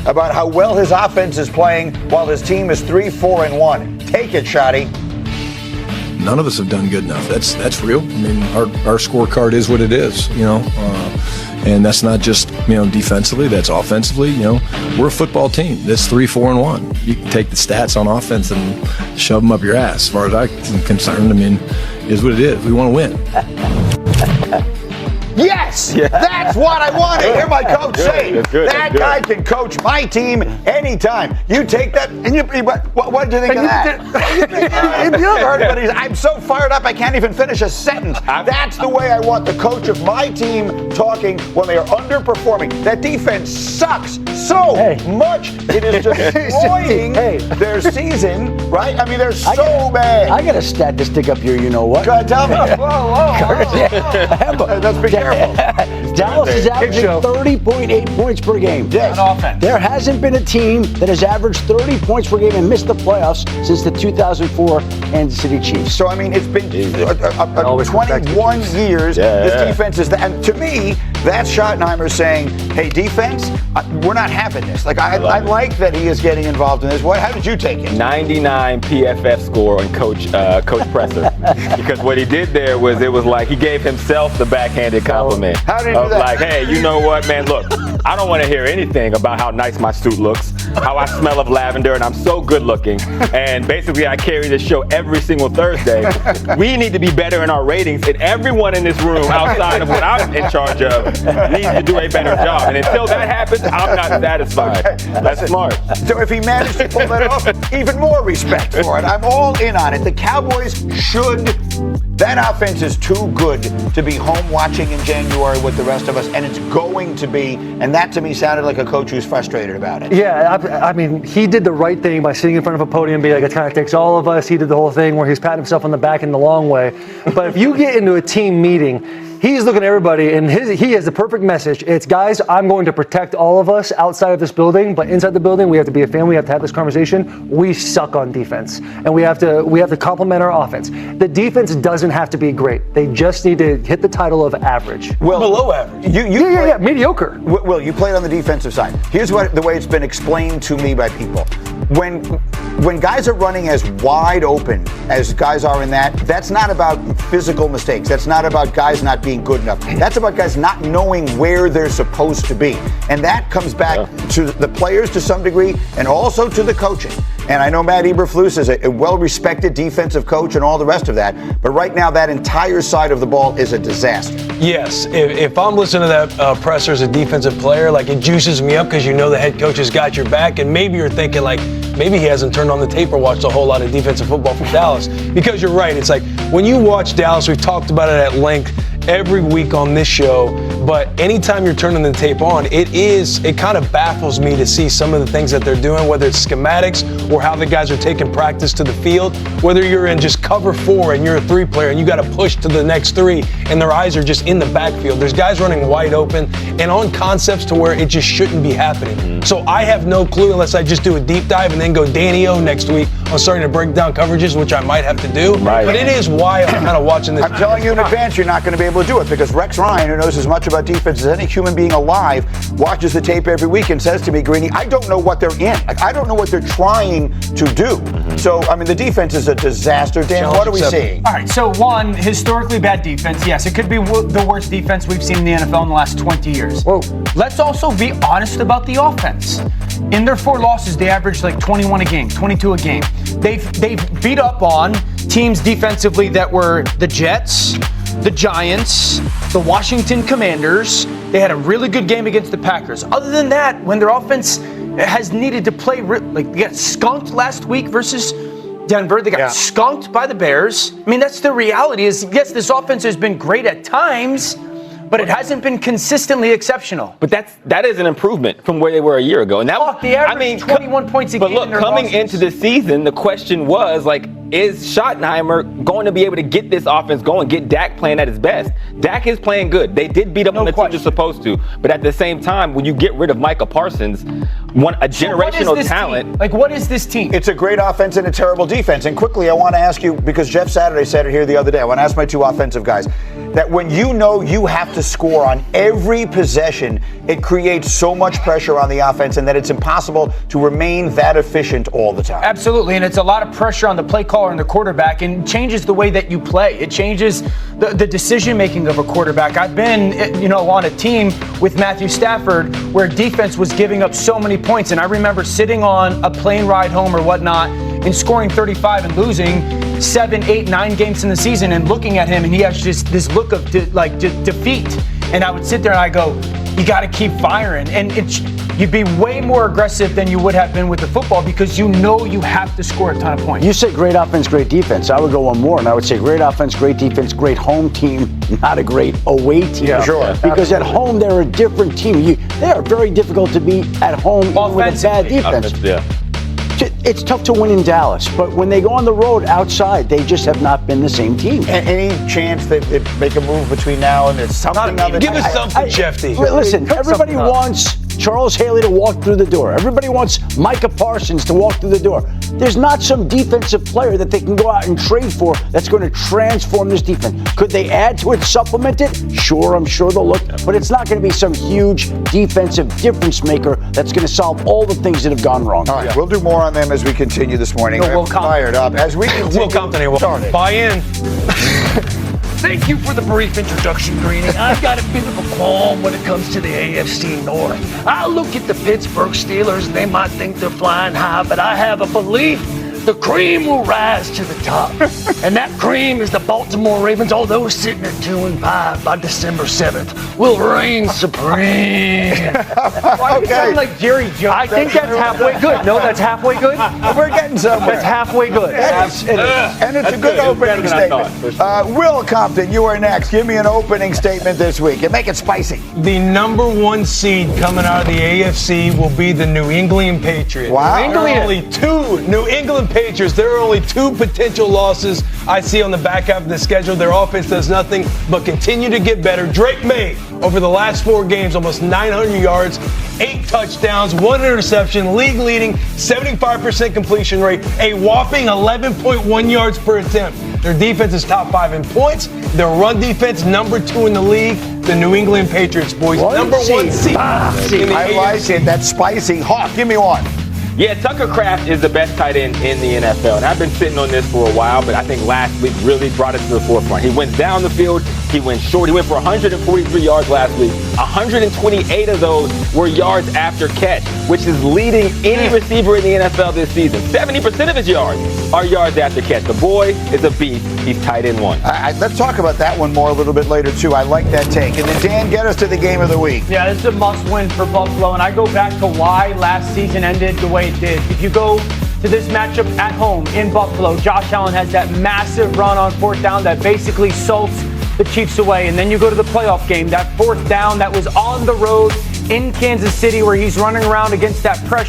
about how well his offense is playing while his team is 3-4-1. Take it, Shotty. None of us have done good enough. That's real. I mean, our scorecard is what it is, and that's not just, defensively, that's offensively. We're a football team that's 3-4-1. You can take the stats on offense and shove them up your ass. As far as I'm concerned, is what it is. We want to win. Yes! Yeah. That's what I want to hear my coach say. That guy can coach my team anytime. You take that, and what do you think of that? You heard what I'm so fired up I can't even finish a sentence. That's the way I want the coach of my team talking when they are underperforming. That defense sucks so much. It is destroying their season, right? They're so bad. I got a stat to stick up here, you know what? Go ahead, tell me. Whoa. Let's be careful. Dallas is averaging 30.8 points per game. Yes. On offense. There hasn't been a team that has averaged 30 points per game and missed the playoffs since the 2004 Kansas City Chiefs. So, it's been 21 years. This defense is that. And to me, that's Schottenheimer saying, hey, defense, we're not having this. I like that he is getting involved in this. How did you take it? 99 PFF score on Coach Presser. Because what he did there was, it was like he gave himself the backhanded compliment. How did he do that? Like, hey, you know what, man, look, I don't want to hear anything about how nice my suit looks, how I smell of lavender, and I'm so good looking. And basically, I carry this show every single Thursday. We need to be better in our ratings, and everyone in this room, outside of what I'm in charge of, needs to do a better job. And until that happens, I'm not satisfied. Okay. That's smart. So if he managed to pull that off, even more respect for it. I'm all in on it. The Cowboys should. That offense is too good to be home watching in January with the rest of us, and it's going to be. And that to me sounded like a coach who's frustrated about it. Yeah, he did the right thing by sitting in front of a podium and being like, it kind of takes all of us. He did the whole thing where he's patting himself on the back in the long way. But if you get into a team meeting, he's looking at everybody, and he has the perfect message. It's, guys, I'm going to protect all of us outside of this building, but inside the building, we have to be a family. We have to have this conversation. We suck on defense, and we have to complement our offense. The defense doesn't have to be great. They just need to hit the title of average. Well, below average. Mediocre. Well, you played on the defensive side. Here's the way it's been explained to me by people. When guys are running as wide open as guys are in that's not about physical mistakes. That's not about guys not being good enough. That's about guys not knowing where they're supposed to be. And that comes back to the players to some degree and also to the coaching. And I know Matt Eberflus is a well-respected defensive coach and all the rest of that. But right now, that entire side of the ball is a disaster. Yes. If I'm listening to that Presser as a defensive player, it juices me up because the head coach has got your back. And maybe you're thinking, maybe he hasn't turned on the tape or watched a whole lot of defensive football from Dallas. Because you're right. It's like when you watch Dallas, we've talked about it at length every week on this show, but anytime you're turning the tape on, it kind of baffles me to see some of the things that they're doing, whether it's schematics or how the guys are taking practice to the field, whether you're in just cover 4 and you're a 3 player and you got to push to the next 3 and their eyes are just in the backfield. There's guys running wide open and on concepts to where it just shouldn't be happening. So I have no clue unless I just do a deep dive and then go Danny O next week on starting to break down coverages, which I might have to do. Right. But it is why I'm kind of watching this. I'm telling you in advance, you're not going to be able to do it because Rex Ryan, who knows as much about defense as any human being alive, watches the tape every week and says to me, Greeny, I don't know what they're in. I don't know what they're trying to do. So, the defense is a disaster. Dan, what are we seeing? All right, so one, historically bad defense. Yes, it could be the worst defense we've seen in the NFL in the last 20 years. Whoa. Let's also be honest about the offense. In their 4 losses, they averaged 21 a game, 22 a game. They've beat up on teams defensively that were the Jets, the Giants, the Washington Commanders. They had a really good game against the Packers. Other than that, when their offense has needed to play, they got skunked last week versus Denver. They got skunked by the Bears. That's the reality is, yes, this offense has been great at times, but it hasn't been consistently exceptional. But that is an improvement from where they were a year ago. And that they averaged 21 points a game. But look, coming into the season, the question was is Schottenheimer going to be able to get this offense going, get Dak playing at his best? Dak is playing good. They did beat up on the team they're supposed to. But at the same time, when you get rid of Micah Parsons, a generational talent. What is this team? It's a great offense and a terrible defense. And quickly, I want to ask you, because Jeff Saturday said it here the other day, I want to ask my 2 offensive guys. that when you know you have to score on every possession, it creates so much pressure on the offense and that it's impossible to remain that efficient all the time. Absolutely, and it's a lot of pressure on the play caller and the quarterback, and changes the way that you play. It changes the decision-making of a quarterback. I've been, on a team with Matthew Stafford where defense was giving up so many points, and I remember sitting on a plane ride home or whatnot and scoring 35 and losing 7, 8, 9 games in the season and looking at him, and he has just this look of defeat. And I would sit there and I go, you got to keep firing. And you'd be way more aggressive than you would have been with the football because you know you have to score a ton of points. You say great offense, great defense. I would go one more, and I would say great offense, great defense, great home team, not a great away team. Yeah, sure. Because at home, they're a different team. They are very difficult to beat at home even with a bad defense. Yeah. It's tough to win in Dallas, but when they go on the road outside, they just have not been the same team. Any chance that they make a move between now and there's something on the Give us something, Jeffy. Listen, everybody wants Charles Haley to walk through the door. Everybody wants Micah Parsons to walk through the door. There's not some defensive player that they can go out and trade for that's going to transform this defense. Could they add to it, supplement it? Sure, I'm sure they'll look, but it's not going to be some huge defensive difference maker that's going to solve all the things that have gone wrong. All right, we'll do more on them as we continue this morning. Will We're fired up. As we continue, Will Compton here. Buy in. Thank you for the brief introduction, Greeny. I've got a bit of a qualm when it comes to the AFC North. I look at the Pittsburgh Steelers and they might think they're flying high, but I have a belief the cream will rise to the top. And that cream is the Baltimore Ravens, although sitting at 2-5 by December 7th, will reign supreme. Why do you sound like Jerry Jones? I think that's halfway good. No, that's halfway good. we're getting somewhere. That's halfway good. And it's a good good. It was better opening than I statement. thought, Will Compton, you are next. Give me an opening statement this week and make it spicy. The number 1 seed coming out of the AFC will be the New England Patriots. Wow. There are only 2 New England Patriots. There are only 2 potential losses I see on the back half of the schedule. Their offense does nothing but continue to get better. Drake May, over the last 4 games, almost 900 yards, 8 touchdowns, 1 interception, league-leading 75% completion rate, a whopping 11.1 yards per attempt. Their defense is top 5 in points. Their run defense, number 2 in the league. The New England Patriots, boys, number 1 seed. I like it. That's spicy. Hawk, give me one. Yeah, Tucker Kraft is the best tight end in the NFL, and I've been sitting on this for a while, but I think last week really brought it to the forefront. He went down the field, he went short, he went for 143 yards last week. 128 of those were yards after catch, which is leading any receiver in the NFL this season. 70% of his yards are yards after catch. The boy is a beast. He's tight end 1. Let's talk about that one more a little bit later, too. I like that take. And then, Dan, get us to the game of the week. Yeah, this is a must-win for Buffalo, and I go back to why last season ended the way it did. If you go to this matchup at home in Buffalo, Josh Allen has that massive run on 4th down that basically salts the Chiefs away. And then you go to the playoff game, that 4th down that was on the road in Kansas City where he's running around against that pressure.